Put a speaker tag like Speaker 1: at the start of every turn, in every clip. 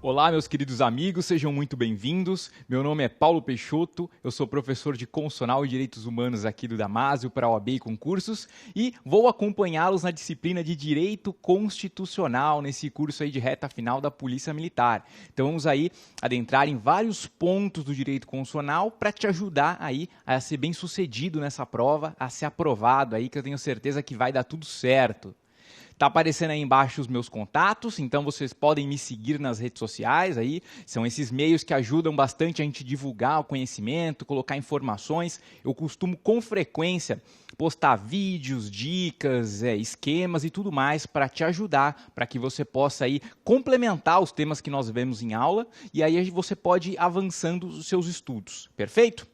Speaker 1: Olá, meus queridos amigos, sejam muito bem-vindos. Meu nome é Paulo Peixoto, eu sou professor de Constitucional e Direitos Humanos aqui do Damásio para a OAB e concursos e vou acompanhá-los na disciplina de Direito Constitucional nesse curso aí de reta final da Polícia Militar. Então vamos aí adentrar em vários pontos do direito constitucional para te ajudar aí a ser bem-sucedido nessa prova, a ser aprovado aí, que eu tenho certeza que vai dar tudo certo. Tá aparecendo aí embaixo os meus contatos, então vocês podem me seguir nas redes sociais aí, são esses meios que ajudam bastante a gente divulgar o conhecimento, colocar informações. Eu costumo com frequência postar vídeos, dicas, esquemas e tudo mais para te ajudar, para que você possa aí complementar os temas que nós vemos em aula e aí você pode ir avançando os seus estudos, perfeito?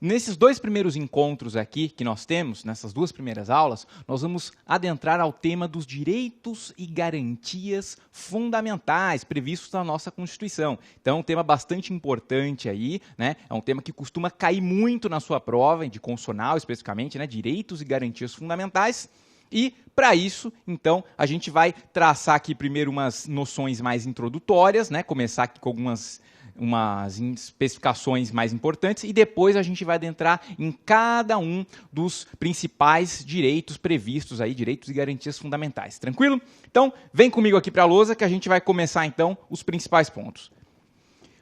Speaker 1: Nesses dois primeiros encontros aqui que nós temos, nessas duas primeiras aulas, nós vamos adentrar ao tema dos direitos e garantias fundamentais previstos na nossa Constituição. Então, é um tema bastante importante aí, né? É um tema que costuma cair muito na sua prova, de constitucional especificamente, né? Direitos e garantias fundamentais. E, para isso, então, a gente vai traçar aqui primeiro umas noções mais introdutórias, né? Começar aqui com umas especificações mais importantes e depois a gente vai adentrar em cada um dos principais direitos previstos aí, direitos e garantias fundamentais. Tranquilo? Então, vem comigo aqui para a lousa que a gente vai começar, então, os principais pontos.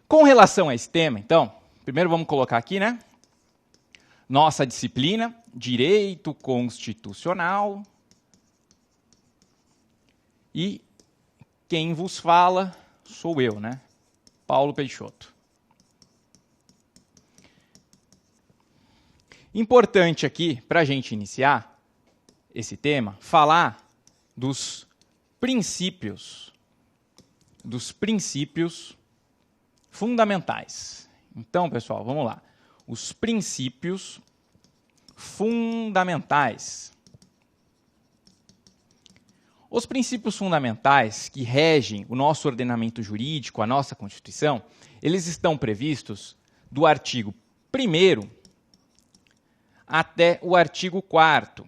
Speaker 1: Com relação a esse tema, então, primeiro vamos colocar aqui, né? Nossa disciplina, Direito Constitucional. E quem vos fala sou eu, né? Paulo Peixoto. Importante aqui, para a gente iniciar esse tema, falar dos princípios fundamentais. Então, pessoal, vamos lá. Os princípios fundamentais. Os princípios fundamentais que regem o nosso ordenamento jurídico, a nossa Constituição, eles estão previstos do artigo 1º até o artigo 4º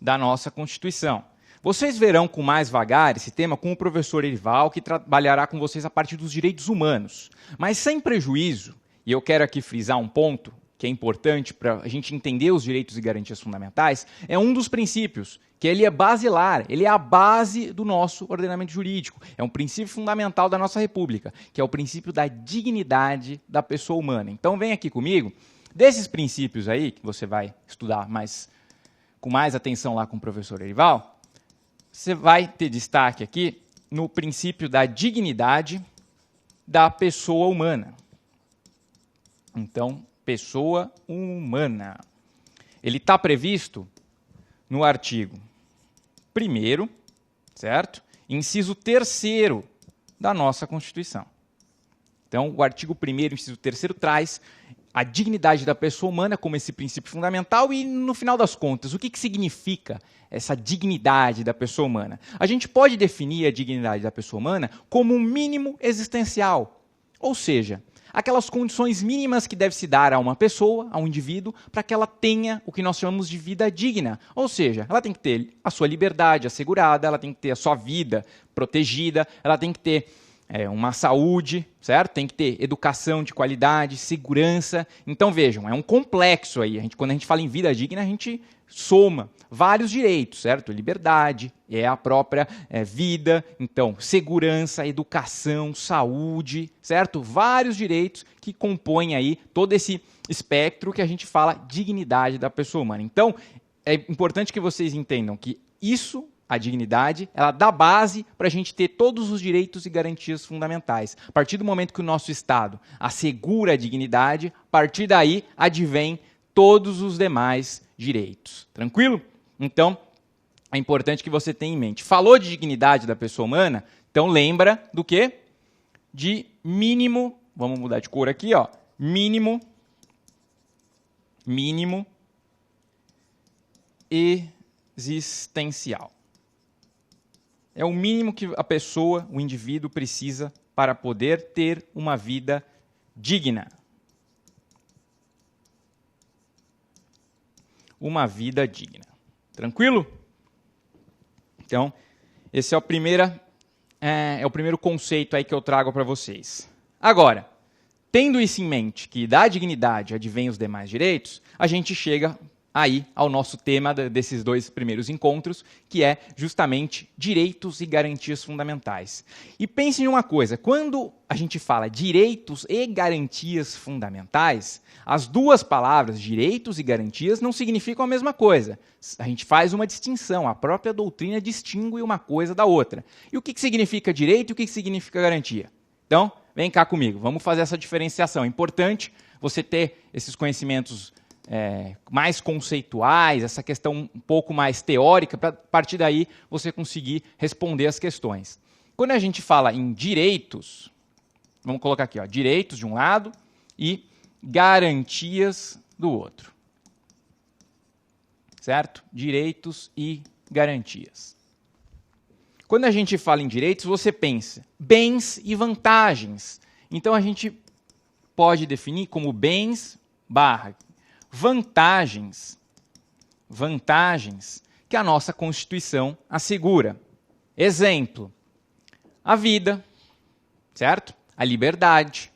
Speaker 1: da nossa Constituição. Vocês verão com mais vagar esse tema com o professor Erival, que trabalhará com vocês a partir dos direitos humanos. Mas sem prejuízo, e eu quero aqui frisar um ponto que é importante para a gente entender os direitos e garantias fundamentais, é um dos princípios, que ele é basilar, ele é a base do nosso ordenamento jurídico. É um princípio fundamental da nossa República, que é o princípio da dignidade da pessoa humana. Então vem aqui comigo, desses princípios aí, que você vai estudar com mais atenção lá com o professor Erival, você vai ter destaque aqui no princípio da dignidade da pessoa humana. Então, pessoa humana. Ele está previsto no artigo 1º, certo? Inciso 3º da nossa Constituição. Então, o artigo 1º, inciso 3º, traz a dignidade da pessoa humana como esse princípio fundamental e, no final das contas, o que significa essa dignidade da pessoa humana? A gente pode definir a dignidade da pessoa humana como um mínimo existencial, ou seja, aquelas condições mínimas que deve se dar a uma pessoa, a um indivíduo, para que ela tenha o que nós chamamos de vida digna. Ou seja, ela tem que ter a sua liberdade assegurada, ela tem que ter a sua vida protegida, ela tem que ter uma saúde, certo? Tem que ter educação de qualidade, segurança. Então, vejam, é um complexo aí. Quando a gente fala em vida digna, a gente soma vários direitos, certo? Liberdade, é a própria vida, então, segurança, educação, saúde, certo? Vários direitos que compõem aí todo esse espectro que a gente fala dignidade da pessoa humana. Então, é importante que vocês entendam que isso, a dignidade, ela dá base para a gente ter todos os direitos e garantias fundamentais. A partir do momento que o nosso Estado assegura a dignidade, a partir daí advém todos os demais direitos. Tranquilo? Então, é importante que você tenha em mente. Falou de dignidade da pessoa humana, então lembra do quê? De mínimo, vamos mudar de cor aqui, ó, mínimo existencial. É o mínimo que a pessoa, o indivíduo, precisa para poder ter uma vida digna. Uma vida digna. Tranquilo? Então, essa é a primeira é o primeiro conceito aí que eu trago para vocês. Agora, tendo isso em mente, que da dignidade advém os demais direitos, a gente chega aí ao nosso tema desses 2 primeiros encontros, que é justamente direitos e garantias fundamentais. E pense em uma coisa, quando a gente fala direitos e garantias fundamentais, as 2 palavras, direitos e garantias, não significam a mesma coisa. A gente faz uma distinção, a própria doutrina distingue uma coisa da outra. E o que significa direito e o que significa garantia? Então, vem cá comigo, vamos fazer essa diferenciação. É importante você ter esses conhecimentos mais conceituais, essa questão um pouco mais teórica, para a partir daí você conseguir responder as questões. Quando a gente fala em direitos, vamos colocar aqui, ó, direitos de um lado e garantias do outro. Certo? Direitos e garantias. Quando a gente fala em direitos, você pensa bens e vantagens. Então a gente pode definir como bens barra vantagens que a nossa Constituição assegura. Exemplo, a vida, certo? A liberdade,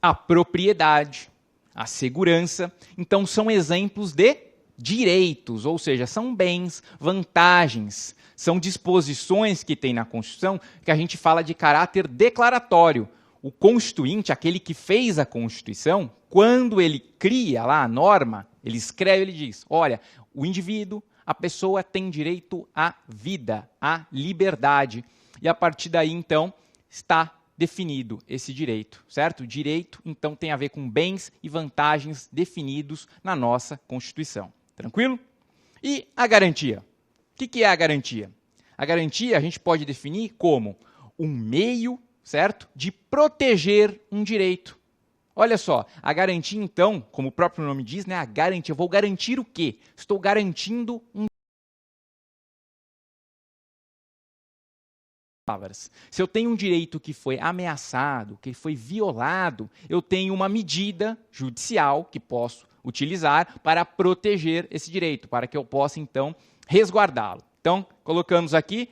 Speaker 1: a propriedade, a segurança. Então, são exemplos de direitos, ou seja, são bens, vantagens, são disposições que tem na Constituição que a gente fala de caráter declaratório. O constituinte, aquele que fez a Constituição, quando ele cria lá a norma, ele escreve, ele diz, olha, o indivíduo, a pessoa tem direito à vida, à liberdade. E a partir daí, então, está definido esse direito, certo? O direito, então, tem a ver com bens e vantagens definidos na nossa Constituição. Tranquilo? E a garantia? O que é a garantia? A garantia a gente pode definir como um meio, certo, de proteger um direito. Olha só, a garantia, então, como o próprio nome diz, né, a garantia, eu vou garantir o quê? Estou garantindo um... Se eu tenho um direito que foi ameaçado, que foi violado, eu tenho uma medida judicial que posso utilizar para proteger esse direito, para que eu possa, então, resguardá-lo. Então, colocamos aqui,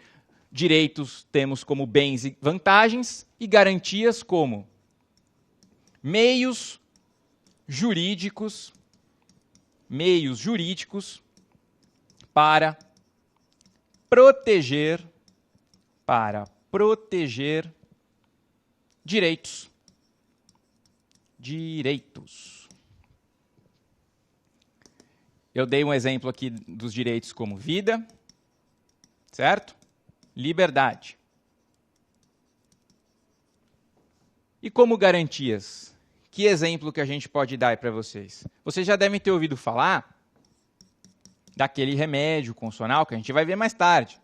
Speaker 1: direitos temos como bens e vantagens, e garantias como meios jurídicos para proteger direitos. Eu dei um exemplo aqui dos direitos como vida, certo? Liberdade. E como garantias? Que exemplo que a gente pode dar para vocês? Vocês já devem ter ouvido falar daquele remédio constitucional que a gente vai ver mais tarde.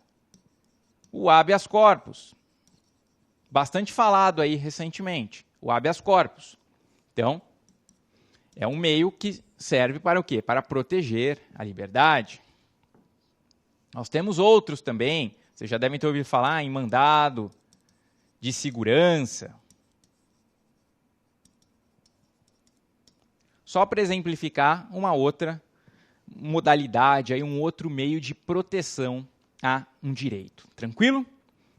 Speaker 1: O habeas corpus. Bastante falado aí recentemente. O habeas corpus. Então, é um meio que serve para o quê? Para proteger a liberdade. Nós temos outros também. Vocês já devem ter ouvido falar em mandado de segurança. Só para exemplificar uma outra modalidade, aí, um outro meio de proteção a um direito. Tranquilo?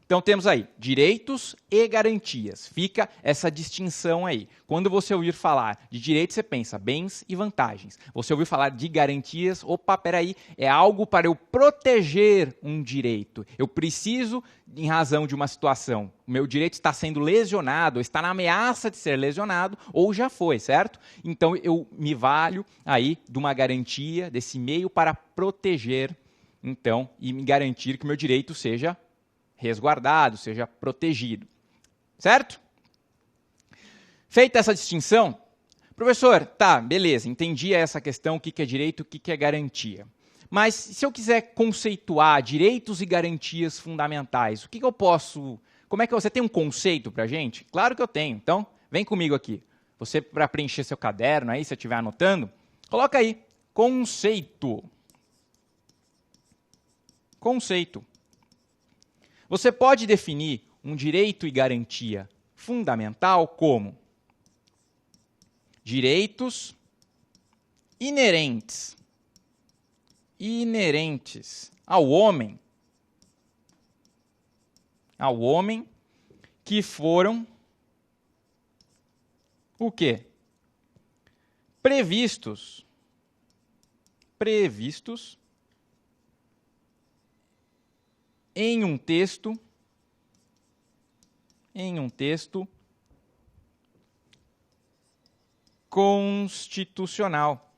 Speaker 1: Então temos aí direitos e garantias. Fica essa distinção aí. Quando você ouvir falar de direitos, você pensa bens e vantagens. Você ouvir falar de garantias, opa, peraí, é algo para eu proteger um direito. Eu preciso, em razão de uma situação, o meu direito está sendo lesionado, está na ameaça de ser lesionado, ou já foi, certo? Então eu me valho aí de uma garantia, desse meio para proteger, então, e me garantir que o meu direito seja resguardado, seja protegido. Certo? Feita essa distinção, professor, tá, beleza, entendi essa questão, o que é direito, o que é garantia. Mas se eu quiser conceituar direitos e garantias fundamentais, o que eu posso... Como é que você tem um conceito para a gente? Claro que eu tenho. Então, vem comigo aqui. Você, para preencher seu caderno aí, se você estiver anotando, coloca aí, conceito. Conceito. Você pode definir um direito e garantia fundamental como direitos inerentes ao homem, ao homem que foram o quê? Previstos em um texto constitucional.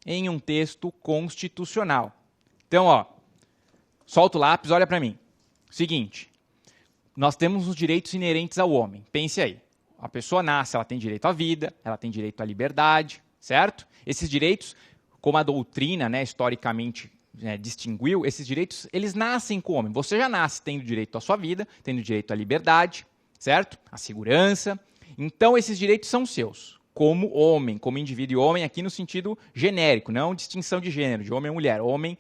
Speaker 1: Em um texto constitucional. Então, ó, solta o lápis, olha para mim. Seguinte, nós temos os direitos inerentes ao homem. Pense aí. A pessoa nasce, ela tem direito à vida, ela tem direito à liberdade, certo? Esses direitos, como a doutrina, né, historicamente distinguiu, esses direitos, eles nascem com o homem. Você já nasce tendo direito à sua vida, tendo direito à liberdade, certo? À segurança. Então, esses direitos são seus, como homem, como indivíduo. E homem aqui no sentido genérico, não distinção de gênero, de homem ou mulher. Homem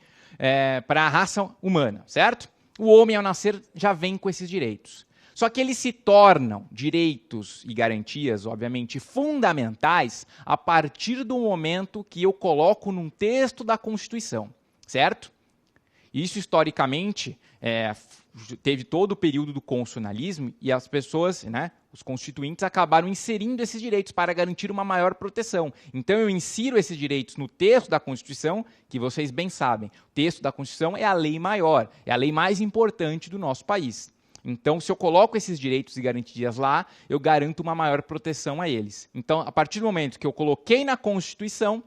Speaker 1: para a raça humana, certo? O homem, ao nascer, já vem com esses direitos. Só que eles se tornam direitos e garantias, obviamente, fundamentais a partir do momento que eu coloco num texto da Constituição, certo? Isso, historicamente, teve todo o período do constitucionalismo e as pessoas, né, os constituintes, acabaram inserindo esses direitos para garantir uma maior proteção. Então, eu insiro esses direitos no texto da Constituição, que vocês bem sabem. O texto da Constituição é a lei maior, é a lei mais importante do nosso país. Então, se eu coloco esses direitos e garantias lá, eu garanto uma maior proteção a eles. Então, a partir do momento que eu coloquei na Constituição,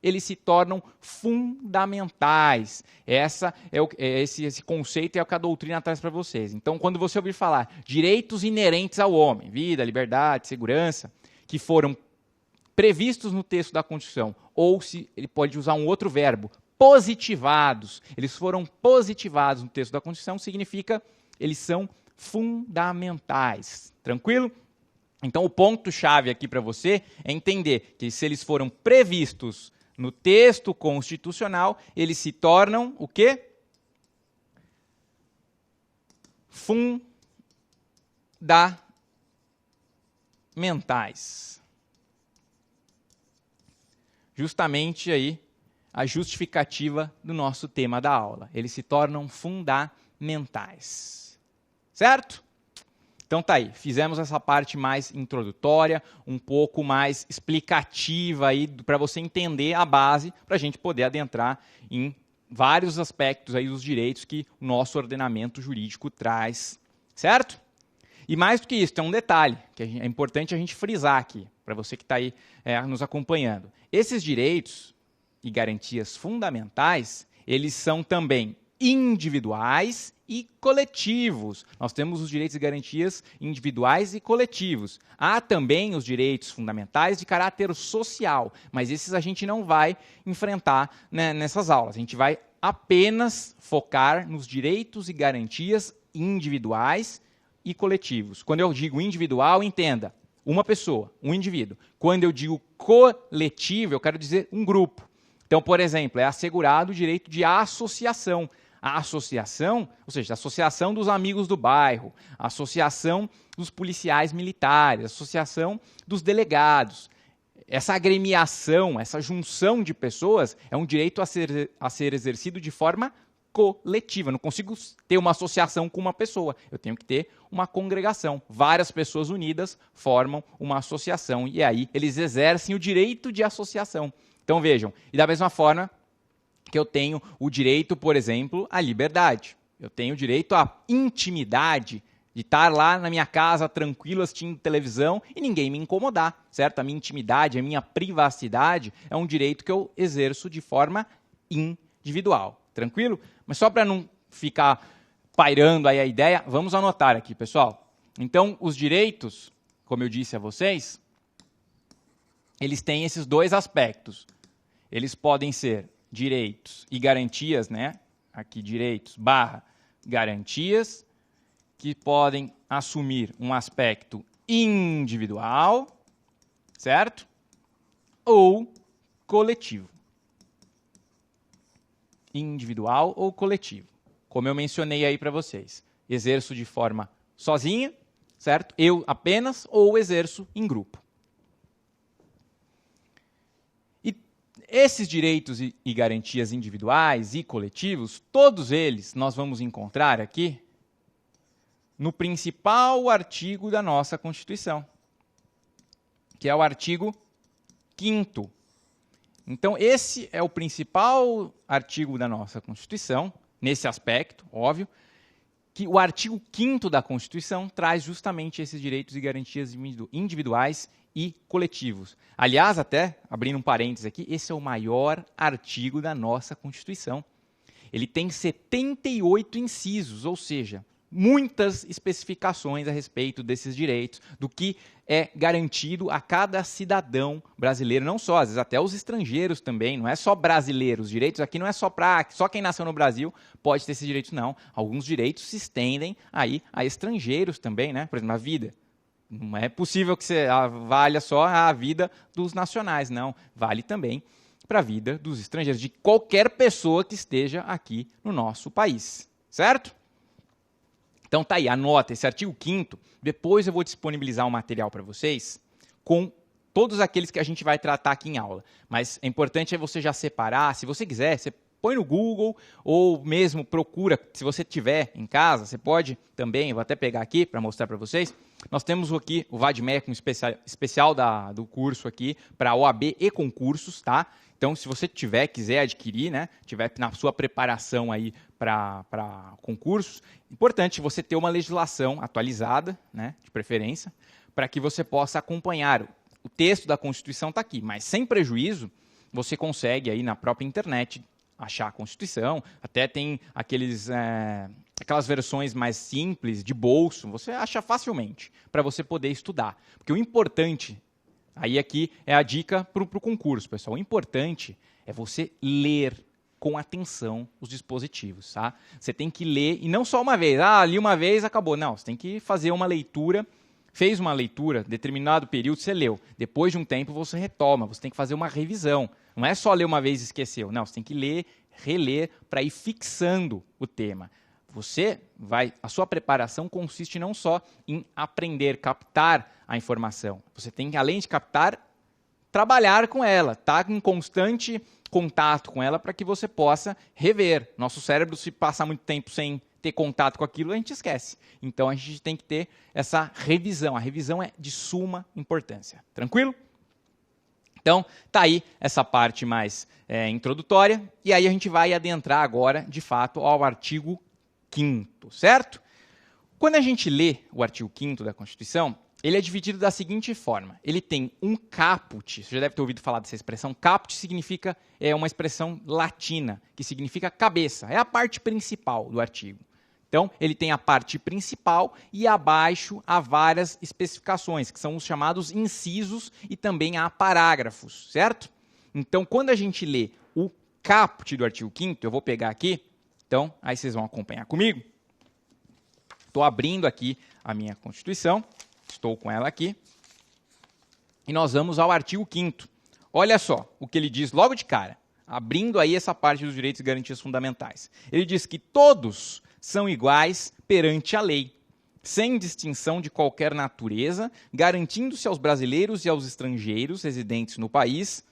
Speaker 1: eles se tornam fundamentais. Esse conceito é o que a doutrina traz para vocês. Então, quando você ouvir falar direitos inerentes ao homem, vida, liberdade, segurança, que foram previstos no texto da Constituição, ou se ele pode usar um outro verbo, positivados, eles foram positivados no texto da Constituição, significa eles são fundamentais. Tranquilo? Então, o ponto-chave aqui para você é entender que se eles foram previstos no texto constitucional, eles se tornam o quê? Fundamentais. Justamente aí a justificativa do nosso tema da aula. Eles se tornam fundamentais. Certo? Então tá aí, fizemos essa parte mais introdutória, um pouco mais explicativa aí para você entender a base, para a gente poder adentrar em vários aspectos aí dos direitos que o nosso ordenamento jurídico traz, certo? E mais do que isso, tem um detalhe que é importante a gente frisar aqui, para você que está aí nos acompanhando. Esses direitos e garantias fundamentais, eles são também individuais e coletivos. Nós temos os direitos e garantias individuais e coletivos. Há também os direitos fundamentais de caráter social, mas esses a gente não vai enfrentar, né, nessas aulas. A gente vai apenas focar nos direitos e garantias individuais e coletivos. Quando eu digo individual, entenda, uma pessoa, um indivíduo. Quando eu digo coletivo, eu quero dizer um grupo. Então, por exemplo, é assegurado o direito de associação. A associação, ou seja, a associação dos amigos do bairro, a associação dos policiais militares, a associação dos delegados. Essa agremiação, essa junção de pessoas é um direito a ser exercido de forma coletiva. Eu não consigo ter uma associação com uma pessoa, eu tenho que ter uma congregação. Várias pessoas unidas formam uma associação e aí eles exercem o direito de associação. Então vejam, e da mesma forma que eu tenho o direito, por exemplo, à liberdade. Eu tenho o direito à intimidade, de estar lá na minha casa tranquilo assistindo televisão e ninguém me incomodar, certo? A minha intimidade, a minha privacidade é um direito que eu exerço de forma individual, tranquilo? Mas só para não ficar pairando aí a ideia, vamos anotar aqui, pessoal. Então, os direitos, como eu disse a vocês, eles têm esses dois aspectos. Eles podem ser direitos e garantias, né? Aqui direitos / garantias, que podem assumir um aspecto individual, certo? Ou coletivo. Individual ou coletivo. Como eu mencionei aí para vocês. Exerço de forma sozinha, certo? Eu apenas, ou exerço em grupo. esses direitos e garantias individuais e coletivos, todos eles nós vamos encontrar aqui no principal artigo da nossa Constituição, que é o artigo 5º. Então, esse é o principal artigo da nossa Constituição, nesse aspecto, óbvio, que o artigo 5º da Constituição traz justamente esses direitos e garantias individuais e coletivos. Aliás, até, abrindo um parênteses aqui, esse é o maior artigo da nossa Constituição. Ele tem 78 incisos, ou seja, muitas especificações a respeito desses direitos, do que é garantido a cada cidadão brasileiro, não só, às vezes até os estrangeiros também, não é só brasileiros. Os direitos aqui não é só para só quem nasceu no Brasil pode ter esses direitos, não. Alguns direitos se estendem aí a estrangeiros também, né? Por exemplo, a vida. Não é possível que você valha só a vida dos nacionais, não. Vale também para a vida dos estrangeiros, de qualquer pessoa que esteja aqui no nosso país, certo? Então tá aí, anota esse artigo 5º, depois eu vou disponibilizar um material para vocês com todos aqueles que a gente vai tratar aqui em aula. Mas é importante você já separar, se você quiser, você põe no Google ou mesmo procura, se você tiver em casa, você pode também, eu vou até pegar aqui para mostrar para vocês, nós temos aqui o VADMEC, um especial do curso aqui para OAB e concursos, tá? Então, se você quiser adquirir, né, tiver na sua preparação aí para concursos, importante você ter uma legislação atualizada, né, de preferência, para que você possa acompanhar. O texto da Constituição está aqui, mas sem prejuízo, você consegue aí na própria internet achar a Constituição, até tem aquelas versões mais simples, de bolso, você acha facilmente, para você poder estudar. Porque o importante, aí aqui é a dica para o concurso, pessoal, o importante é você ler com atenção os dispositivos, tá? Você tem que ler, e não só uma vez, li uma vez, acabou. Não, você tem que fazer uma leitura, fez uma leitura, determinado período você leu, depois de um tempo você retoma, você tem que fazer uma revisão. Não é só ler uma vez e esqueceu, não, você tem que ler, reler, para ir fixando o tema. A sua preparação consiste não só em aprender, captar a informação, você tem que, além de captar, trabalhar com ela, estar em constante contato com ela para que você possa rever. Nosso cérebro, se passar muito tempo sem ter contato com aquilo, a gente esquece. Então, a gente tem que ter essa revisão. A revisão é de suma importância. Tranquilo? Então, tá aí essa parte mais introdutória. E aí a gente vai adentrar agora, de fato, ao artigo 5º, certo? Quando a gente lê o artigo 5º da Constituição, ele é dividido da seguinte forma. Ele tem um caput, você já deve ter ouvido falar dessa expressão. Caput significa, uma expressão latina, que significa cabeça. É a parte principal do artigo. Então, ele tem a parte principal e abaixo há várias especificações, que são os chamados incisos e também há parágrafos, certo? Então, quando a gente lê o caput do artigo 5º, eu vou pegar aqui, então, aí vocês vão acompanhar comigo. Estou abrindo aqui a minha Constituição. Estou com ela aqui. E nós vamos ao artigo 5º. Olha só o que ele diz logo de cara, abrindo aí essa parte dos direitos e garantias fundamentais. Ele diz que todos são iguais perante a lei, sem distinção de qualquer natureza, garantindo-se aos brasileiros e aos estrangeiros residentes no país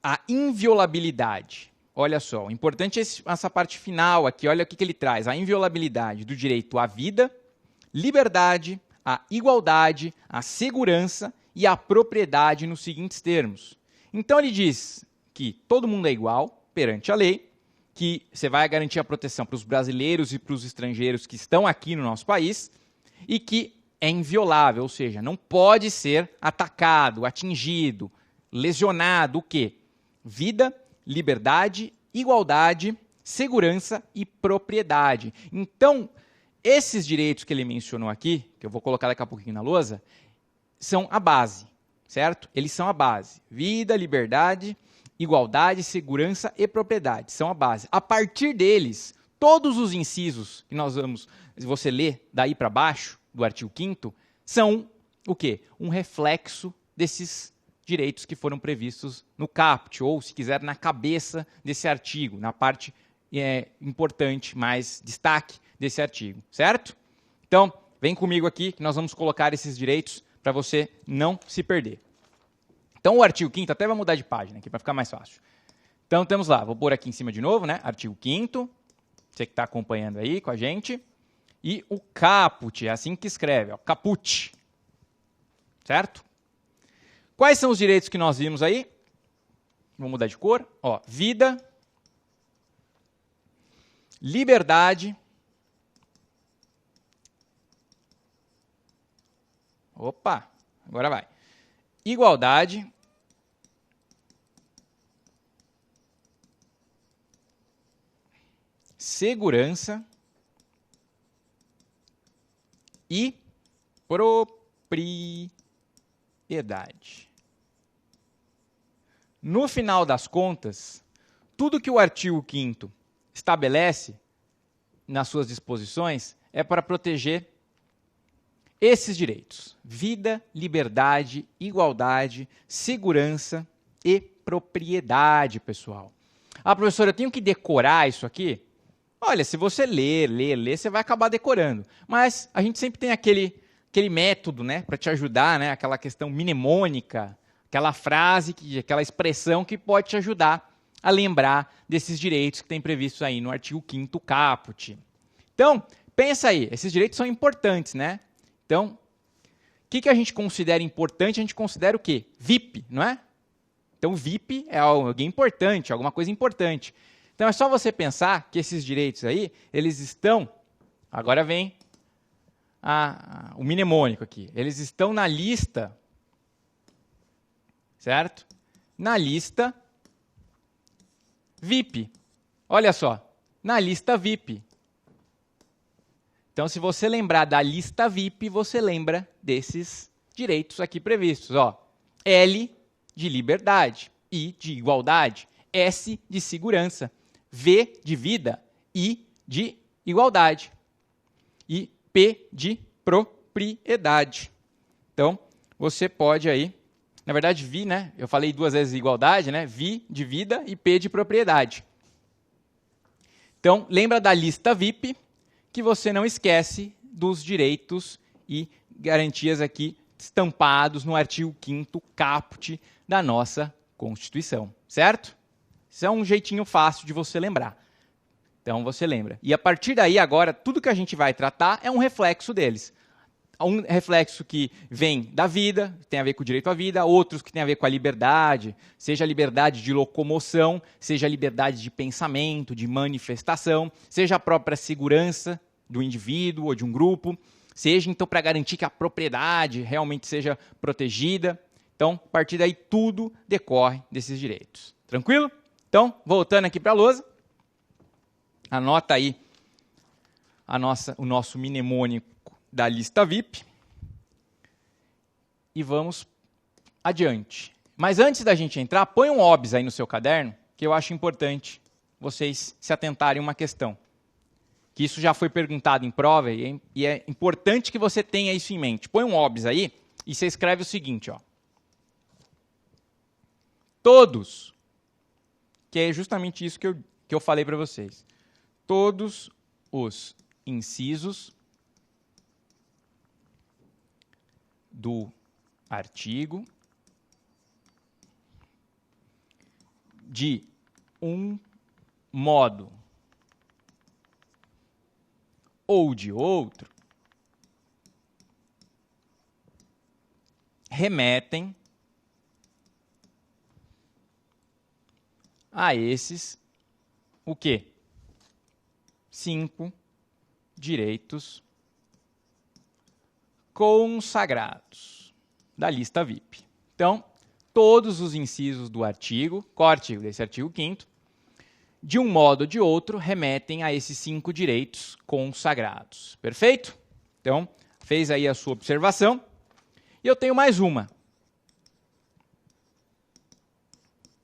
Speaker 1: a inviolabilidade. Olha só, o importante é essa parte final aqui, olha o que ele traz. A inviolabilidade do direito à vida, liberdade, a igualdade, a segurança e a propriedade nos seguintes termos. Então ele diz que todo mundo é igual perante a lei, que você vai garantir a proteção para os brasileiros e para os estrangeiros que estão aqui no nosso país e que é inviolável, ou seja, não pode ser atacado, atingido, lesionado o quê? Vida, liberdade, igualdade, segurança e propriedade. Então, esses direitos que ele mencionou aqui, que eu vou colocar daqui a pouquinho na lousa, são a base, certo? Eles são a base. Vida, liberdade, igualdade, segurança e propriedade são a base. A partir deles, todos os incisos que nós vamos, se você ler daí para baixo, do artigo 5º, são o quê? Um reflexo desses direitos que foram previstos no caput, ou, se quiser, na cabeça desse artigo, na parte importante, mais destaque desse artigo, certo? Então, vem comigo aqui que nós vamos colocar esses direitos para você não se perder. Então, o artigo 5º, até vai mudar de página aqui para ficar mais fácil. Então, temos lá, vou pôr aqui em cima de novo, né? Artigo 5º, você que está acompanhando aí com a gente. E o caput, é assim que escreve, ó, caput. Certo? Quais são os direitos que nós vimos aí? Vou mudar de cor. Ó, vida, liberdade, opa, agora vai. Igualdade, segurança e propriedade. No final das contas, tudo que o artigo 5º estabelece nas suas disposições é para proteger esses direitos: vida, liberdade, igualdade, segurança e propriedade, pessoal. Ah, professor, eu tenho que decorar isso aqui? Olha, se você ler, você vai acabar decorando. Mas a gente sempre tem aquele método, né, para te ajudar, né, aquela questão mnemônica, aquela frase, aquela expressão que pode te ajudar a lembrar desses direitos que tem previstos aí no artigo 5º caput. Então, pensa aí, esses direitos são importantes, né? Então, o que a gente considera importante? A gente considera o quê? VIP, não é? Então, VIP é alguém importante, alguma coisa importante. Então, é só você pensar que esses direitos aí, eles estão, agora vem o mnemônico aqui, eles estão na lista, certo? Na lista VIP. Olha só, na lista VIP. Então, se você lembrar da lista VIP, você lembra desses direitos aqui previstos. Ó, L de liberdade, I de igualdade, S de segurança, V de vida, I de igualdade e P de propriedade. Então, você pode aí, na verdade, V, né? Eu falei 2 vezes igualdade, né? V de vida e P de propriedade. Então, lembra da lista VIP, que você não esquece dos direitos e garantias aqui estampados no artigo 5º caput da nossa Constituição, certo? Isso é um jeitinho fácil de você lembrar. Então, você lembra. E a partir daí, agora, tudo que a gente vai tratar é um reflexo deles. Um reflexo que vem da vida, tem a ver com o direito à vida, outros que tem a ver com a liberdade, seja a liberdade de locomoção, seja a liberdade de pensamento, de manifestação, seja a própria segurança do indivíduo ou de um grupo, seja, então, para garantir que a propriedade realmente seja protegida. Então, a partir daí, tudo decorre desses direitos. Tranquilo? Então, voltando aqui para a lousa, anota aí o nosso mnemônico da lista VIP e vamos adiante. Mas antes da gente entrar, põe um OBS aí no seu caderno, que eu acho importante vocês se atentarem a uma questão. Que isso já foi perguntado em prova e é importante que você tenha isso em mente. Põe um OBS aí e você escreve o seguinte, ó. Todos, que é justamente isso que eu falei para vocês. Todos os incisos do artigo de um modo ou de outro remetem a esses o quê? 5 direitos consagrados da lista VIP. Então, todos os incisos do artigo, qual artigo? Desse artigo 5º, de um modo ou de outro, remetem a esses 5 direitos consagrados. Perfeito? Então, fez aí a sua observação. E eu tenho mais uma.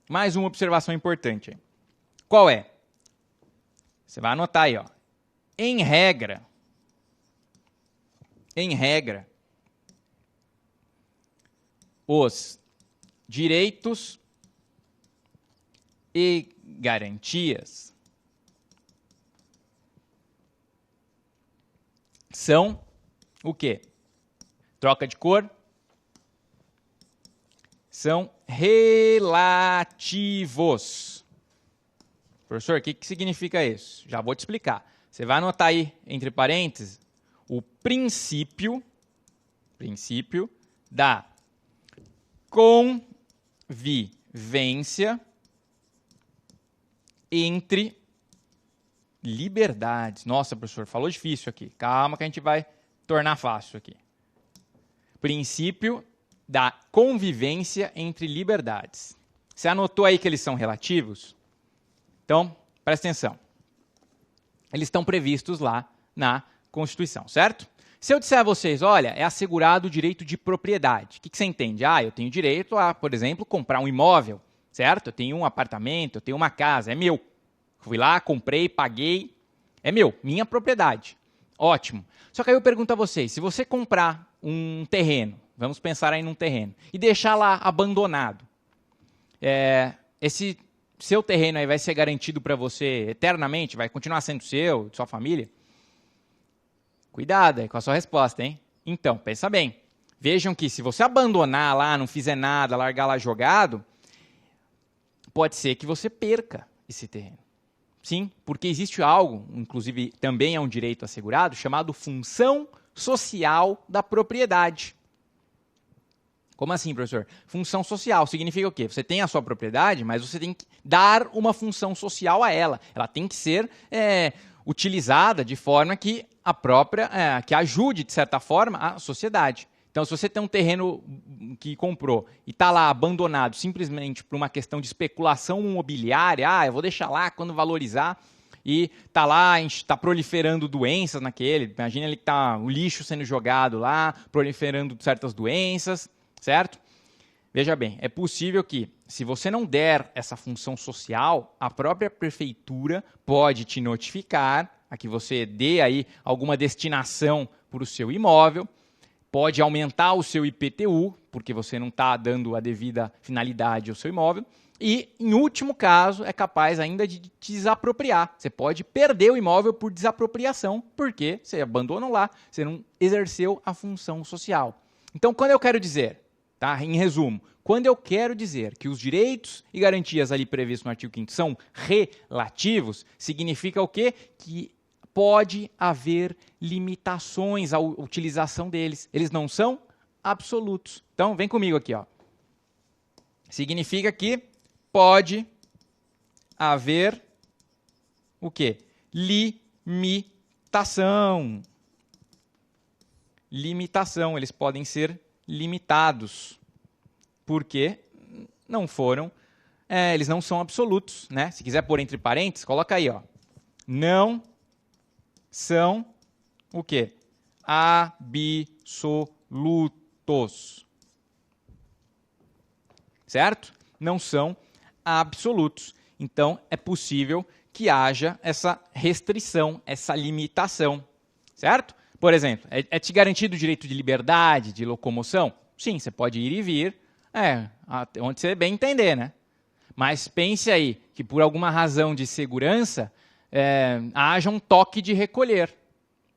Speaker 1: Mais uma observação importante. Qual é? Você vai anotar aí, ó. Em regra, os direitos e garantias são o quê? Troca de cor. são relativos. Professor, o que significa isso? Já vou te explicar. Você vai anotar aí, entre parênteses, o princípio da convivência entre liberdades. Nossa, professor, falou difícil aqui. Calma que a gente vai tornar fácil aqui. Princípio da convivência entre liberdades. Você anotou aí que eles são relativos? Então, presta atenção. Eles estão previstos lá na Constituição, certo? Se eu disser a vocês, olha, é assegurado o direito de propriedade, o que você entende? Ah, eu tenho direito a, por exemplo, comprar um imóvel, certo? Eu tenho um apartamento, eu tenho uma casa, é meu. Fui lá, comprei, paguei, é meu, minha propriedade. Ótimo. Só que aí eu pergunto a vocês, se você comprar um terreno, vamos pensar aí num terreno, e deixar lá abandonado, esse seu terreno aí vai ser garantido para você eternamente? Vai continuar sendo seu, de sua família? Cuidado aí com a sua resposta, hein? Então, pensa bem. Vejam que se você abandonar lá, não fizer nada, largar lá jogado, pode ser que você perca esse terreno. Sim, porque existe algo, inclusive também é um direito assegurado, chamado função social da propriedade. Como assim, professor? Função social significa o quê? Você tem a sua propriedade, mas você tem que dar uma função social a ela. Ela tem que ser utilizada de forma que que ajude, de certa forma, a sociedade. Então, se você tem um terreno que comprou e está lá abandonado simplesmente por uma questão de especulação imobiliária, eu vou deixar lá quando valorizar, e está lá, está proliferando doenças naquele, imagina ele que está o lixo sendo jogado lá, proliferando certas doenças, certo? Veja bem, é possível que, se você não der essa função social, a própria prefeitura pode te notificar a que você dê aí alguma destinação para o seu imóvel, pode aumentar o seu IPTU, porque você não está dando a devida finalidade ao seu imóvel, e, em último caso, é capaz ainda de te desapropriar. Você pode perder o imóvel por desapropriação, porque você abandonou lá, você não exerceu a função social. Então, quando eu quero dizer, tá, em resumo, quando eu quero dizer que os direitos e garantias ali previstos no artigo 5º são relativos, significa o quê? Que pode haver limitações à utilização deles. Eles não são absolutos. Então, vem comigo aqui, ó. Significa que pode haver o quê? Limitação. Limitação. Eles podem ser limitados. Porque não foram, eles não são absolutos, né? Se quiser pôr entre parênteses, coloca aí, ó. Não são o quê? Absolutos. Certo? Não são absolutos. Então, é possível que haja essa restrição, essa limitação. Certo? Por exemplo, é te garantido o direito de liberdade, de locomoção? Sim, você pode ir e vir, onde você bem entender, né? Mas pense aí que por alguma razão de segurança, haja um toque de recolher.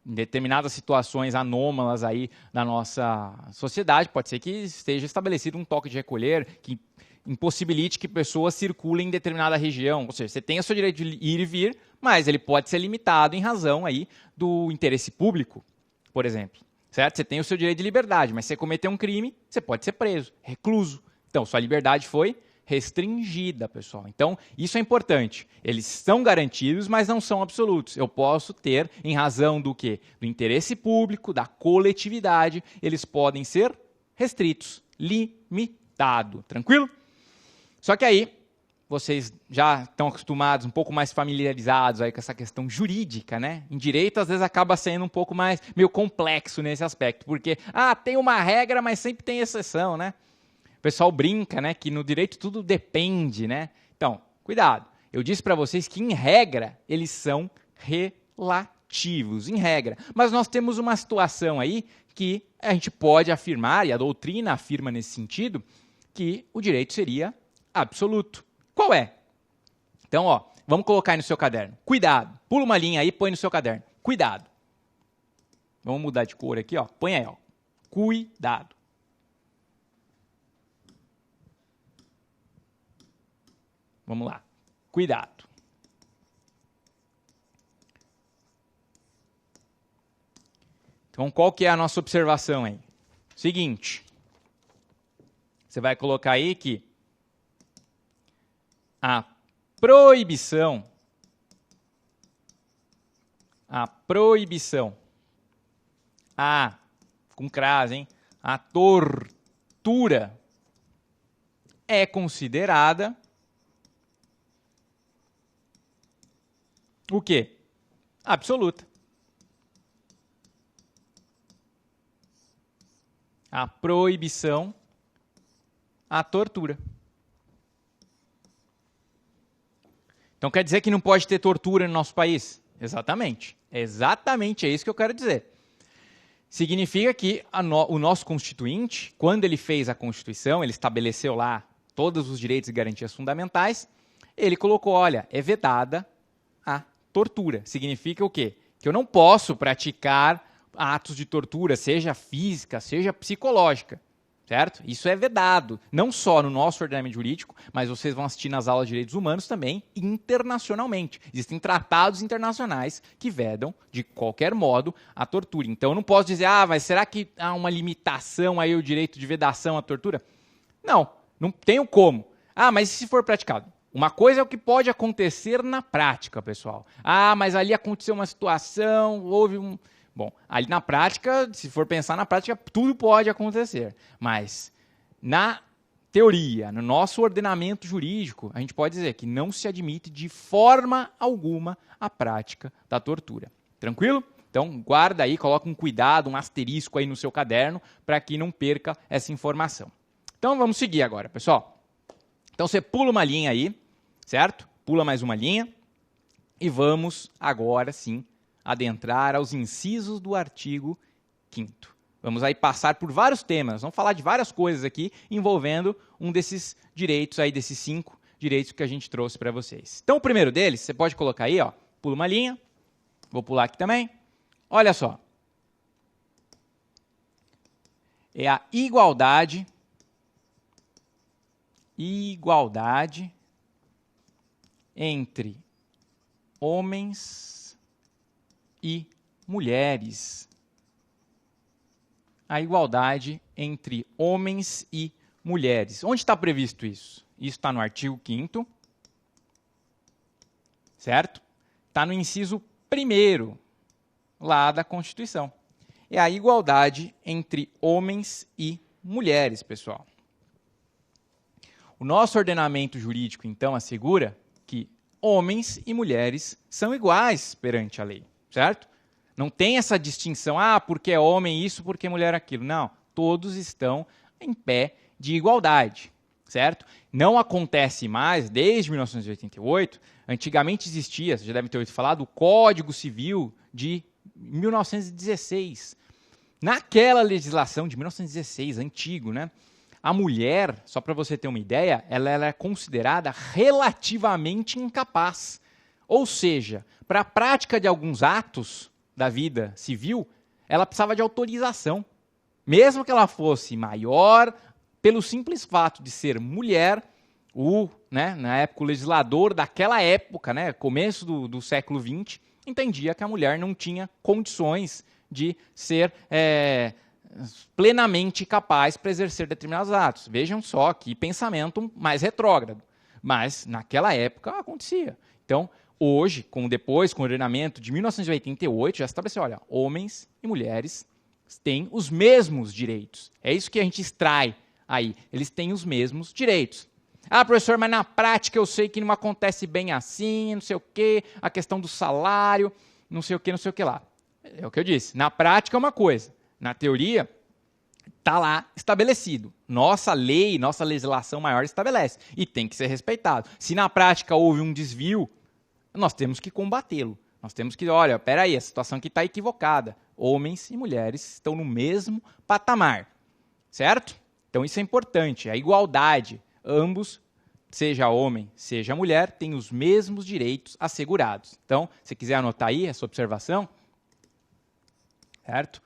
Speaker 1: Em determinadas situações anômalas aí na nossa sociedade, pode ser que esteja estabelecido um toque de recolher que impossibilite que pessoas circulem em determinada região. Ou seja, você tem o seu direito de ir e vir, mas ele pode ser limitado em razão aí do interesse público, por exemplo. Certo? Você tem o seu direito de liberdade, mas se você cometer um crime, você pode ser preso, recluso. Então, sua liberdade foi restringida, pessoal. Então, isso é importante. Eles são garantidos, mas não são absolutos. Eu posso ter, em razão do quê? Do interesse público, da coletividade, eles podem ser restritos, limitados. Tranquilo? Só que aí, vocês já estão acostumados, um pouco mais familiarizados aí com essa questão jurídica, né? Em direito, às vezes, acaba sendo um pouco mais meio complexo nesse aspecto, porque, tem uma regra, mas sempre tem exceção, né? O pessoal brinca, né, que no direito tudo depende, né? Então, cuidado. Eu disse para vocês que, em regra, eles são relativos, em regra. Mas nós temos uma situação aí que a gente pode afirmar, e a doutrina afirma nesse sentido, que o direito seria absoluto. Qual é? Então, vamos colocar aí no seu caderno. Cuidado. Pula uma linha aí e põe no seu caderno. Cuidado. Vamos mudar de cor aqui, ó. Põe aí, ó. Cuidado. Vamos lá. Cuidado. Então, qual que é a nossa observação aí? Seguinte. Você vai colocar aí que a proibição, com crase, hein? A tortura é considerada o quê? Absoluta. A proibição à tortura. Então quer dizer que não pode ter tortura no nosso país? Exatamente. Exatamente é isso que eu quero dizer. Significa que o nosso Constituinte, quando ele fez a Constituição, ele estabeleceu lá todos os direitos e garantias fundamentais, ele colocou, olha, é vedada a tortura. Significa o quê? Que eu não posso praticar atos de tortura, seja física, seja psicológica, certo? Isso é vedado, não só no nosso ordenamento jurídico, mas vocês vão assistir nas aulas de direitos humanos também, internacionalmente. Existem tratados internacionais que vedam, de qualquer modo, a tortura. Então eu não posso dizer, mas será que há uma limitação aí o direito de vedação à tortura? Não, não tenho como. Mas e se for praticado? Uma coisa é o que pode acontecer na prática, pessoal. Mas ali aconteceu uma situação, houve um... Bom, ali na prática, se for pensar na prática, tudo pode acontecer. Mas na teoria, no nosso ordenamento jurídico, a gente pode dizer que não se admite de forma alguma a prática da tortura. Tranquilo? Então, guarda aí, coloca um cuidado, um asterisco aí no seu caderno, para que não perca essa informação. Então, vamos seguir agora, pessoal. Então, você pula uma linha aí, certo? Pula mais uma linha. E vamos agora, sim, adentrar aos incisos do artigo 5º. Vamos aí passar por vários temas, vamos falar de várias coisas aqui envolvendo um desses direitos aí, desses 5 direitos que a gente trouxe para vocês. Então, o primeiro deles, você pode colocar aí, ó, pula uma linha, vou pular aqui também. Olha só. É a igualdade entre homens e mulheres. A igualdade entre homens e mulheres. Onde está previsto isso? Isso está no artigo 5º, certo? Está no inciso 1º, lá da Constituição. É a igualdade entre homens e mulheres, pessoal. O nosso ordenamento jurídico, então, assegura que homens e mulheres são iguais perante a lei. Certo? Não tem essa distinção, porque é homem isso, porque é mulher aquilo. Não, todos estão em pé de igualdade, certo? Não acontece mais, desde 1988, antigamente existia, você já deve ter ouvido falar, do Código Civil de 1916. Naquela legislação de 1916, antigo, né? A mulher, só para você ter uma ideia, ela é considerada relativamente incapaz. Ou seja, para a prática de alguns atos da vida civil, ela precisava de autorização. Mesmo que ela fosse maior, pelo simples fato de ser mulher, na época, o legislador daquela época, começo do século XX, entendia que a mulher não tinha condições de ser plenamente capaz para exercer determinados atos. Vejam só que pensamento mais retrógrado. Mas, naquela época, acontecia. Então, hoje, com o ordenamento de 1988, já estabeleceu, olha, homens e mulheres têm os mesmos direitos. É isso que a gente extrai aí. Eles têm os mesmos direitos. Professor, mas na prática eu sei que não acontece bem assim, não sei o quê, a questão do salário, não sei o que lá. É o que eu disse. Na prática é uma coisa. Na teoria, está lá estabelecido. Nossa lei, nossa legislação maior estabelece. E tem que ser respeitado. Se na prática houve um desvio, nós temos que combatê-lo. Nós temos que, olha, peraí, a situação aqui está equivocada. Homens e mulheres estão no mesmo patamar, certo? Então isso é importante, a igualdade. Ambos, seja homem, seja mulher, têm os mesmos direitos assegurados. Então, se quiser anotar aí essa observação, certo?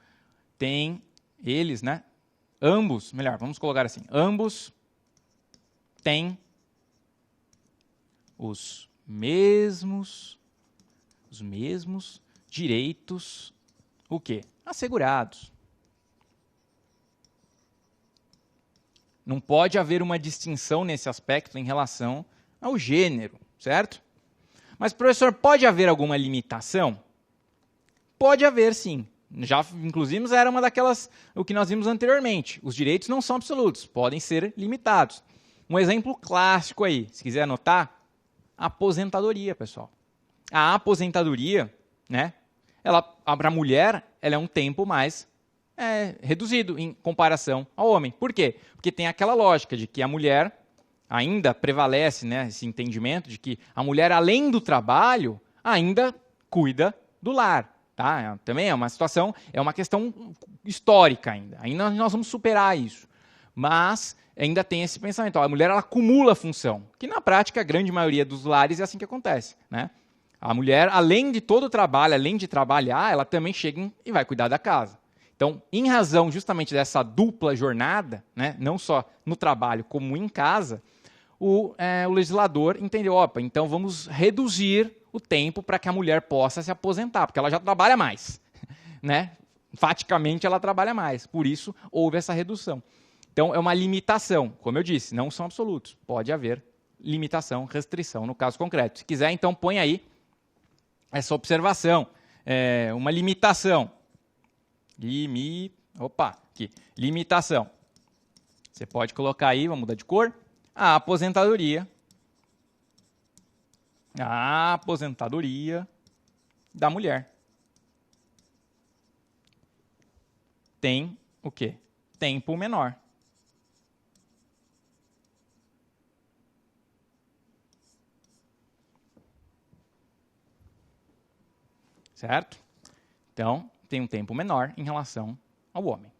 Speaker 1: Tem eles, ambos, melhor, vamos colocar assim, ambos têm os mesmos direitos, o quê? Assegurados. Não pode haver uma distinção nesse aspecto em relação ao gênero, certo? Mas, professor, pode haver alguma limitação? Pode haver, sim. Já, inclusive, era uma daquelas, o que nós vimos anteriormente. Os direitos não são absolutos, podem ser limitados. Um exemplo clássico aí, se quiser anotar, a aposentadoria, pessoal. A aposentadoria, né, para a mulher, ela é um tempo mais reduzido em comparação ao homem. Por quê? Porque tem aquela lógica de que a mulher, ainda prevalece, né, esse entendimento de que a mulher, além do trabalho, ainda cuida do lar. Tá? Também é uma situação, é uma questão histórica ainda. Ainda nós vamos superar isso. Mas ainda tem esse pensamento. Ó, a mulher ela acumula função, que na prática a grande maioria dos lares é assim que acontece. Né? A mulher, além de todo o trabalho, além de trabalhar, ela também chega e vai cuidar da casa. Então, em razão justamente dessa dupla jornada, né, não só no trabalho como em casa, o legislador entendeu, opa, então vamos reduzir o tempo para que a mulher possa se aposentar, porque ela já trabalha mais. Né? Faticamente, ela trabalha mais. Por isso, houve essa redução. Então, é uma limitação. Como eu disse, não são absolutos. Pode haver limitação, restrição no caso concreto. Se quiser, então, põe aí essa observação. Uma limitação. Aqui. Limitação. Você pode colocar aí, vamos mudar de cor, a aposentadoria da mulher. Tem o quê? Tempo menor. Certo? Então, tem um tempo menor em relação ao homem.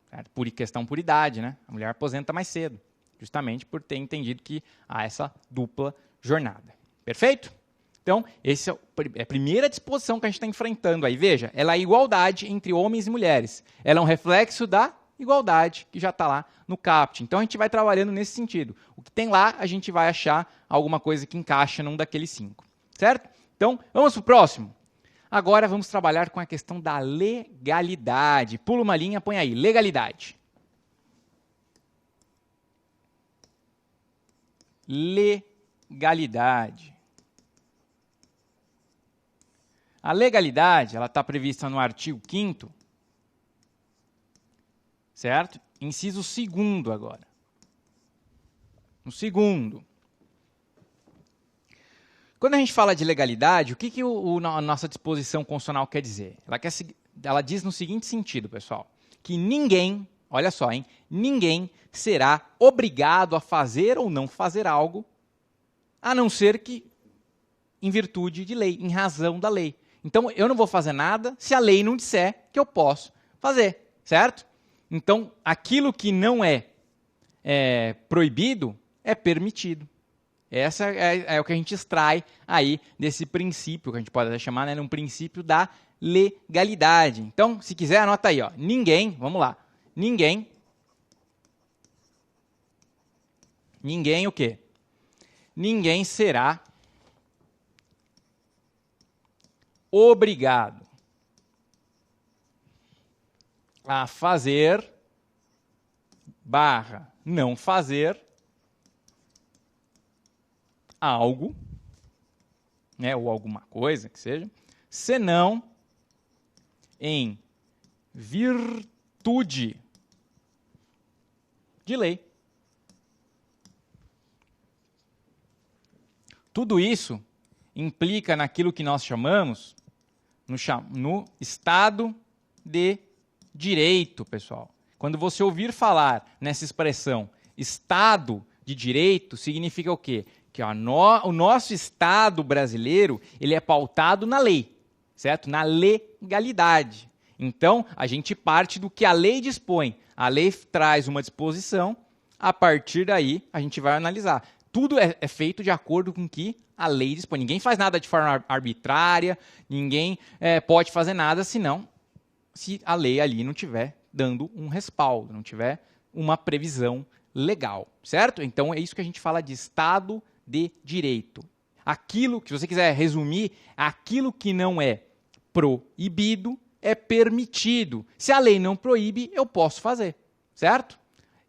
Speaker 1: Certo? Por questão por idade, né? A mulher aposenta mais cedo, justamente por ter entendido que há essa dupla jornada. Perfeito? Então, essa é a primeira disposição que a gente está enfrentando aí. Veja, ela é a igualdade entre homens e mulheres. Ela é um reflexo da igualdade que já está lá no CAPT. Então, a gente vai trabalhando nesse sentido. O que tem lá, a gente vai achar alguma coisa que encaixa num daqueles 5. Certo? Então, vamos para o próximo. Agora, vamos trabalhar com a questão da legalidade. Pula uma linha, põe aí, legalidade. Legalidade. A legalidade, ela está prevista no artigo 5º, certo? Inciso 2º agora. No 2º. Quando a gente fala de legalidade, o que a nossa disposição constitucional quer dizer? Ela diz no seguinte sentido, pessoal, que ninguém, olha só, hein, ninguém será obrigado a fazer ou não fazer algo, a não ser que em virtude de lei, em razão da lei. Então, eu não vou fazer nada se a lei não disser que eu posso fazer, certo? Então, aquilo que não é proibido é permitido. Essa é o que a gente extrai aí desse princípio, que a gente pode até chamar, né, um princípio da legalidade. Então, se quiser, anota aí, ó, ninguém, vamos lá, ninguém o quê? Ninguém será obrigado a fazer / não fazer algo, né, ou alguma coisa que seja, senão em virtude de lei. Tudo isso implica naquilo que nós chamamos no Estado de Direito, pessoal. Quando você ouvir falar nessa expressão Estado de Direito, significa o quê? Que o nosso Estado brasileiro ele é pautado na lei, certo? Na legalidade. Então, a gente parte do que a lei dispõe. A lei traz uma disposição, a partir daí a gente vai analisar. Tudo é feito de acordo com o que a lei dispõe. Ninguém faz nada de forma arbitrária, ninguém pode fazer nada senão se a lei ali não estiver dando um respaldo, não tiver uma previsão legal, certo? Então, é isso que a gente fala de Estado de direito. Aquilo que, se você quiser resumir, aquilo que não é proibido é permitido. Se a lei não proíbe, eu posso fazer, certo?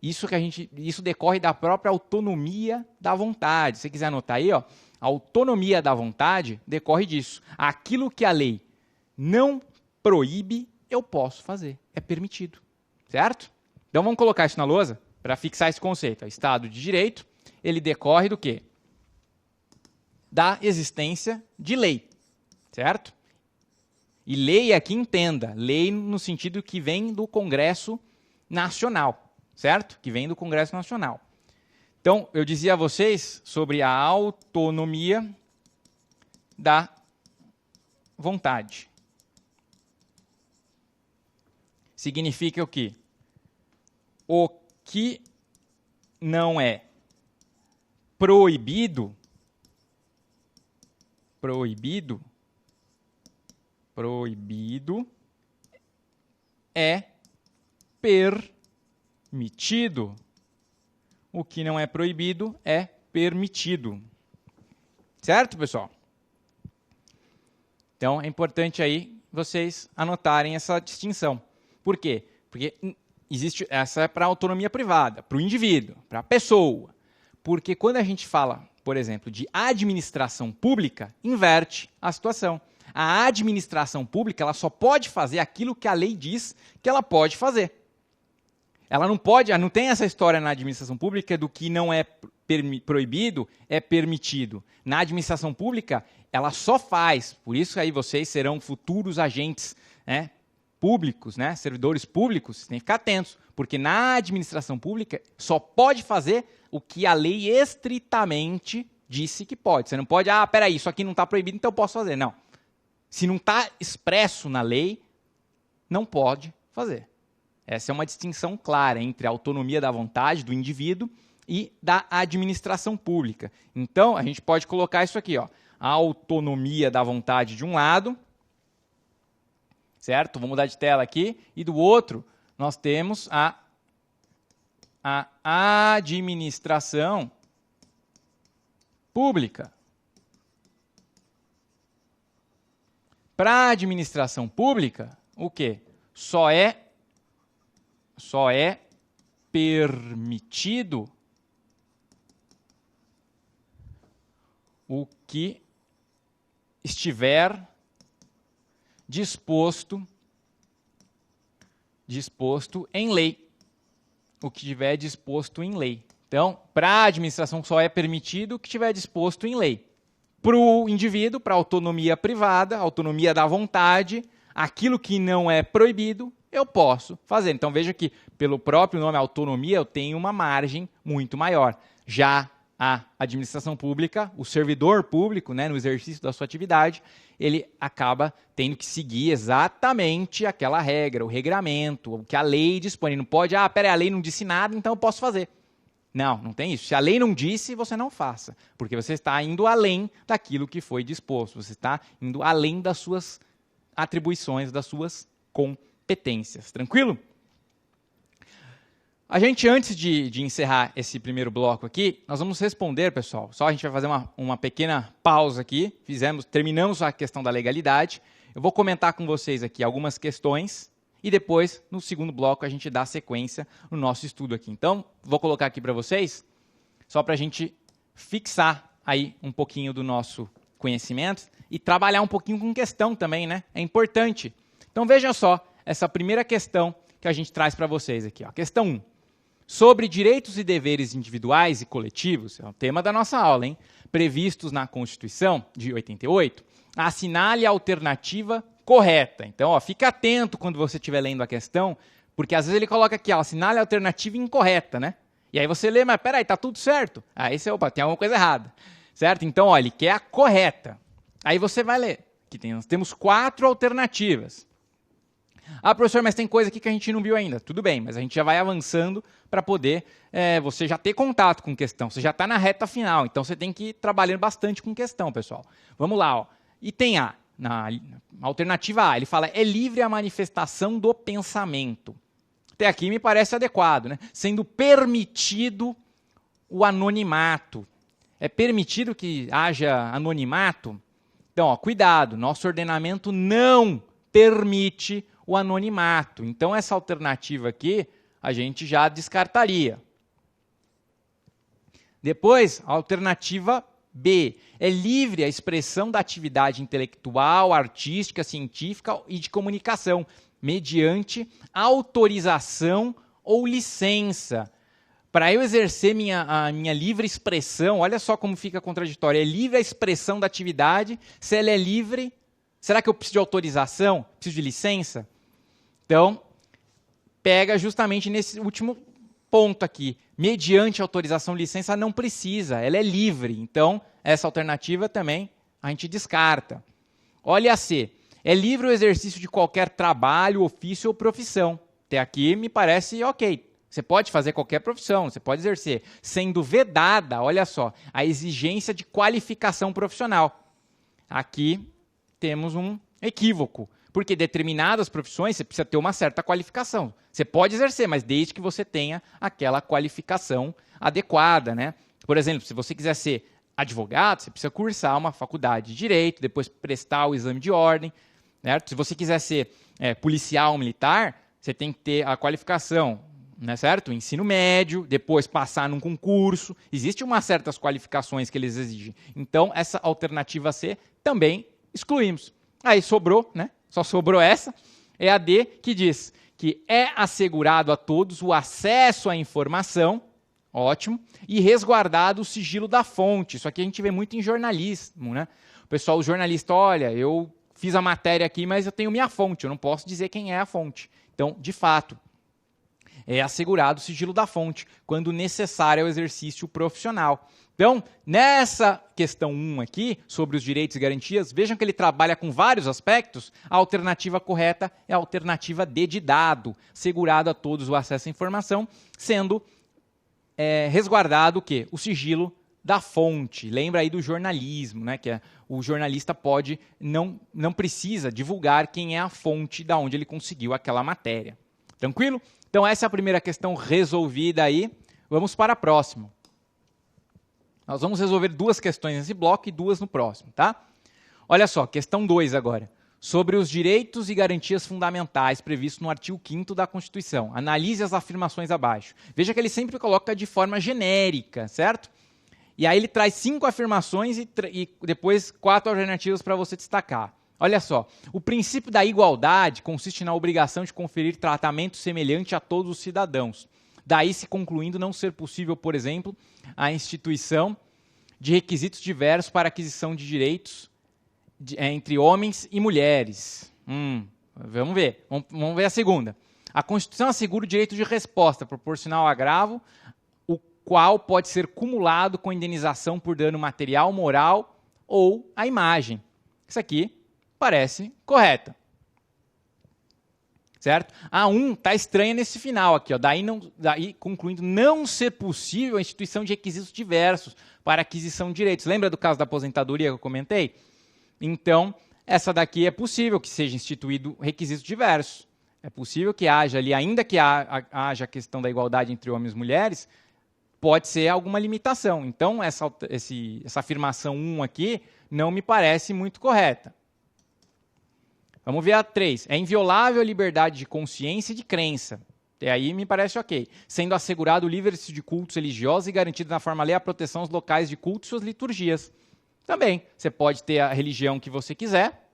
Speaker 1: Isso decorre da própria autonomia da vontade. Se você quiser anotar aí, ó, a autonomia da vontade decorre disso. Aquilo que a lei não proíbe, eu posso fazer. É permitido, certo? Então vamos colocar isso na lousa para fixar esse conceito. O Estado de Direito, ele decorre do quê? Da existência de lei, certo? E lei aqui entenda, lei no sentido que vem do Congresso Nacional, certo? Que vem do Congresso Nacional. Então, eu dizia a vocês sobre a autonomia da vontade. Significa o quê? O que não é proibido é permitido. O que não é proibido é permitido. Certo, pessoal? Então, é importante aí vocês anotarem essa distinção. Por quê? Porque essa é para a autonomia privada, para o indivíduo, para a pessoa. Porque quando a gente fala, por exemplo, de administração pública, inverte a situação. A administração pública ela só pode fazer aquilo que a lei diz que ela pode fazer. Ela não pode, não tem essa história na administração pública do que não é proibido, é permitido. Na administração pública, ela só faz, por isso aí vocês serão futuros agentes, né, públicos, né, servidores públicos, tem que ficar atentos, porque na administração pública só pode fazer o que a lei estritamente disse que pode. Você não pode, peraí, isso aqui não está proibido, então eu posso fazer. Não. Se não está expresso na lei, não pode fazer. Essa é uma distinção clara entre a autonomia da vontade do indivíduo e da administração pública. Então, a gente pode colocar isso aqui, ó, a autonomia da vontade de um lado, certo? Vou mudar de tela aqui. E do outro, nós temos a administração pública. Para a administração pública, o quê? Só é permitido o que estiver disposto em lei. O que estiver disposto em lei. Então, para a administração só é permitido o que estiver disposto em lei. Para o indivíduo, para a autonomia privada, autonomia da vontade, aquilo que não é proibido, eu posso fazer. Então, veja que, pelo próprio nome autonomia, eu tenho uma margem muito maior. Já a administração pública, o servidor público, né, no exercício da sua atividade, ele acaba tendo que seguir exatamente aquela regra, o regramento, o que a lei dispõe. Não pode, peraí, a lei não disse nada, então eu posso fazer. Não, não tem isso. Se a lei não disse, você não faça, porque você está indo além daquilo que foi disposto, você está indo além das suas atribuições, das suas competências. Tranquilo? A gente, antes de encerrar esse primeiro bloco aqui, nós vamos responder, pessoal, só a gente vai fazer uma pequena pausa aqui, terminamos a questão da legalidade, eu vou comentar com vocês aqui algumas questões e depois, no segundo bloco, a gente dá sequência no nosso estudo aqui. Então, vou colocar aqui para vocês, só para a gente fixar aí um pouquinho do nosso conhecimento e trabalhar um pouquinho com questão também, né? É importante. Então, veja só essa primeira questão que a gente traz para vocês aqui. Ó. Questão 1. Sobre direitos e deveres individuais e coletivos, é o tema da nossa aula, hein? Previstos na Constituição de 88, assinale a alternativa correta. Então, ó, fica atento quando você estiver lendo a questão, porque às vezes ele coloca aqui, ó, assinale a alternativa incorreta, né? E aí você lê, mas peraí, tá tudo certo. Aí você, opa, tem alguma coisa errada. Certo? Então, ó, ele quer a correta. Aí você vai ler. Aqui nós temos 4 alternativas. Professor, mas tem coisa aqui que a gente não viu ainda. Tudo bem, mas a gente já vai avançando para poder você já ter contato com questão. Você já está na reta final, então você tem que ir trabalhando bastante com questão, pessoal. Vamos lá. Ó. Item A, na alternativa A, ele fala, é livre a manifestação do pensamento. Até aqui me parece adequado, né? Sendo permitido o anonimato. É permitido que haja anonimato? Então, ó, cuidado, nosso ordenamento não permite o anonimato. Então, essa alternativa aqui, a gente já descartaria. Depois, a alternativa B. É livre a expressão da atividade intelectual, artística, científica e de comunicação, mediante autorização ou licença. Para eu exercer a minha livre expressão, olha só como fica contraditório. É livre a expressão da atividade. Se ela é livre, será que eu preciso de autorização? Preciso de licença? Então, pega justamente nesse último ponto aqui. Mediante autorização ou licença, não precisa. Ela é livre. Então, essa alternativa também a gente descarta. Olha a C. É livre o exercício de qualquer trabalho, ofício ou profissão. Até aqui me parece ok. Você pode fazer qualquer profissão, você pode exercer, sendo vedada, olha só, a exigência de qualificação profissional. Aqui temos um equívoco, porque determinadas profissões você precisa ter uma certa qualificação. Você pode exercer, mas desde que você tenha aquela qualificação adequada, né? Por exemplo, se você quiser ser advogado, você precisa cursar uma faculdade de direito, depois prestar o exame de ordem, certo? Se você quiser ser policial militar, você tem que ter a qualificação, né, certo? Ensino médio, depois passar num concurso. Existem umas certas qualificações que eles exigem. Então, essa alternativa C também excluímos. Aí sobrou, né? Só sobrou essa. É a D, que diz que é assegurado a todos o acesso à informação, ótimo, e resguardado o sigilo da fonte. Isso aqui a gente vê muito em jornalismo, né? O pessoal, o jornalista, olha, eu fiz a matéria aqui, mas eu tenho minha fonte, eu não posso dizer quem é a fonte. Então, de fato, é assegurado o sigilo da fonte, quando necessário ao exercício profissional. Então, nessa questão 1 aqui, sobre os direitos e garantias, vejam que ele trabalha com vários aspectos. A alternativa correta é a alternativa D de dado, assegurado a todos o acesso à informação, sendo resguardado o quê? O sigilo da fonte. Lembra aí do jornalismo, né? Que o jornalista não precisa divulgar quem é a fonte da onde ele conseguiu aquela matéria. Tranquilo? Então, essa é a primeira questão resolvida aí. Vamos para a próxima. Nós vamos resolver 2 questões nesse bloco e 2 no próximo, tá? Olha só, questão 2 agora. Sobre os direitos e garantias fundamentais previstos no artigo 5º da Constituição. Analise as afirmações abaixo. Veja que ele sempre coloca de forma genérica, certo? E aí ele traz 5 afirmações e depois 4 alternativas para você destacar. Olha só, o princípio da igualdade consiste na obrigação de conferir tratamento semelhante a todos os cidadãos. Daí se concluindo não ser possível, por exemplo, a instituição de requisitos diversos para aquisição de direitos entre homens e mulheres. Vamos ver. Vamos ver a segunda. A Constituição assegura o direito de resposta proporcional ao agravo, o qual pode ser cumulado com indenização por dano material, moral ou à imagem. Isso aqui parece correta. Certo? A 1 está estranha nesse final aqui. Ó. Daí, concluindo, não ser possível a instituição de requisitos diversos para aquisição de direitos. Lembra do caso da aposentadoria que eu comentei? Então, essa daqui é possível que seja instituído requisitos diversos. É possível que haja ali, ainda que haja a questão da igualdade entre homens e mulheres, pode ser alguma limitação. Então, essa afirmação 1 aqui não me parece muito correta. Vamos ver a 3. É inviolável a liberdade de consciência e de crença. E aí me parece ok. Sendo assegurado o livre exercício de cultos religiosos e garantido na forma lei a proteção aos locais de culto e suas liturgias. Também, você pode ter a religião que você quiser,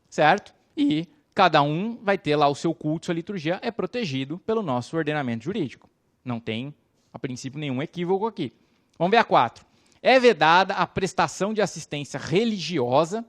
Speaker 1: certo? E cada um vai ter lá o seu culto, sua liturgia, é protegido pelo nosso ordenamento jurídico. Não tem, a princípio, nenhum equívoco aqui. Vamos ver a 4. É vedada a prestação de assistência religiosa.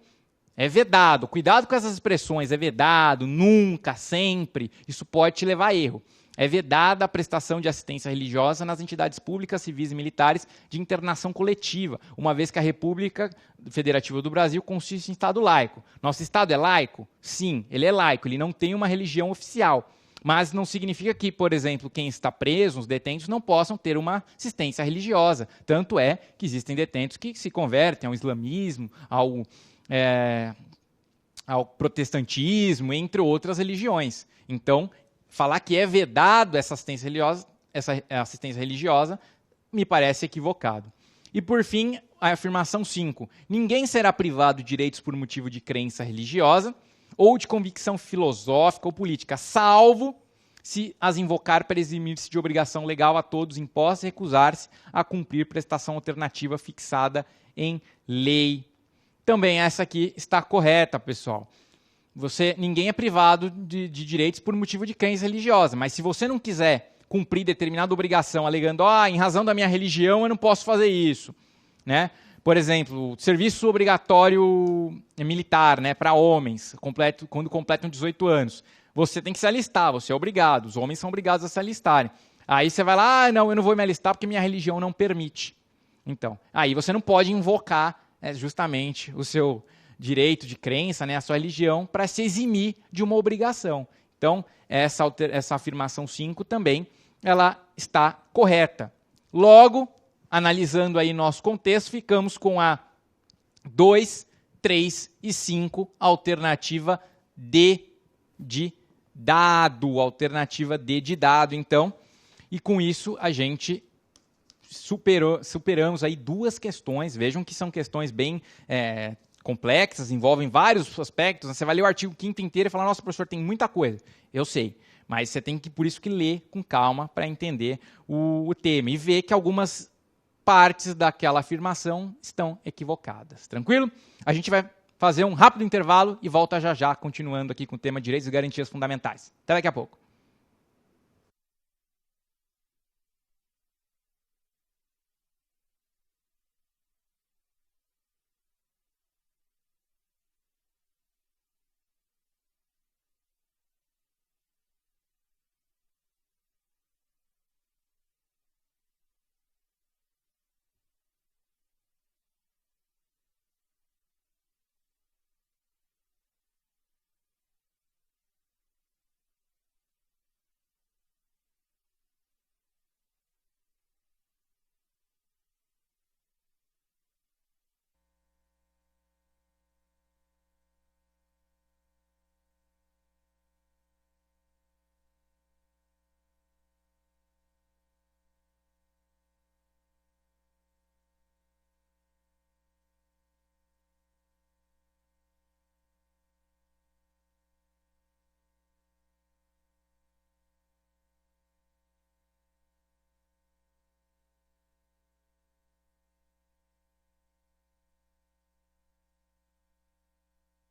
Speaker 1: É vedado. Cuidado com essas expressões. É vedado, nunca, sempre. Isso pode te levar a erro. É vedada a prestação de assistência religiosa nas entidades públicas, civis e militares de internação coletiva, uma vez que a República Federativa do Brasil consiste em Estado laico. Nosso Estado é laico? Sim, ele é laico. Ele não tem uma religião oficial. Mas não significa que, por exemplo, quem está preso, os detentos, não possam ter uma assistência religiosa. Tanto é que existem detentos que se convertem ao islamismo, ao protestantismo, entre outras religiões. Então, falar que é vedado essa assistência religiosa me parece equivocado. E, por fim, a afirmação 5. Ninguém será privado de direitos por motivo de crença religiosa ou de convicção filosófica ou política, salvo se as invocar para eximir-se de obrigação legal a todos imposta e recusar-se a cumprir prestação alternativa fixada em lei. Também essa aqui está correta, pessoal. Ninguém é privado de direitos por motivo de crença religiosa, mas se você não quiser cumprir determinada obrigação, alegando, em razão da minha religião eu não posso fazer isso, né? Por exemplo, serviço obrigatório militar, né, para homens, quando completam 18 anos. Você tem que se alistar, você é obrigado, os homens são obrigados a se alistarem. Aí você vai lá, não, eu não vou me alistar porque minha religião não permite. Então, aí você não pode invocar justamente o seu direito de crença, né, a sua religião, para se eximir de uma obrigação. Então, essa afirmação 5 também, ela está correta. Logo, analisando aí nosso contexto, ficamos com a 2, 3 e 5, alternativa D de dado, alternativa D de dado, então, e com isso a gente superamos aí 2 questões, vejam que são questões bem complexas, envolvem vários aspectos, você vai ler o artigo 5º inteiro e falar, nossa, professor, tem muita coisa, eu sei, mas você tem que, por isso que ler com calma para entender o tema e ver que algumas partes daquela afirmação estão equivocadas, tranquilo? A gente vai fazer um rápido intervalo e volta já já, continuando aqui com o tema Direitos e Garantias Fundamentais. Até daqui a pouco.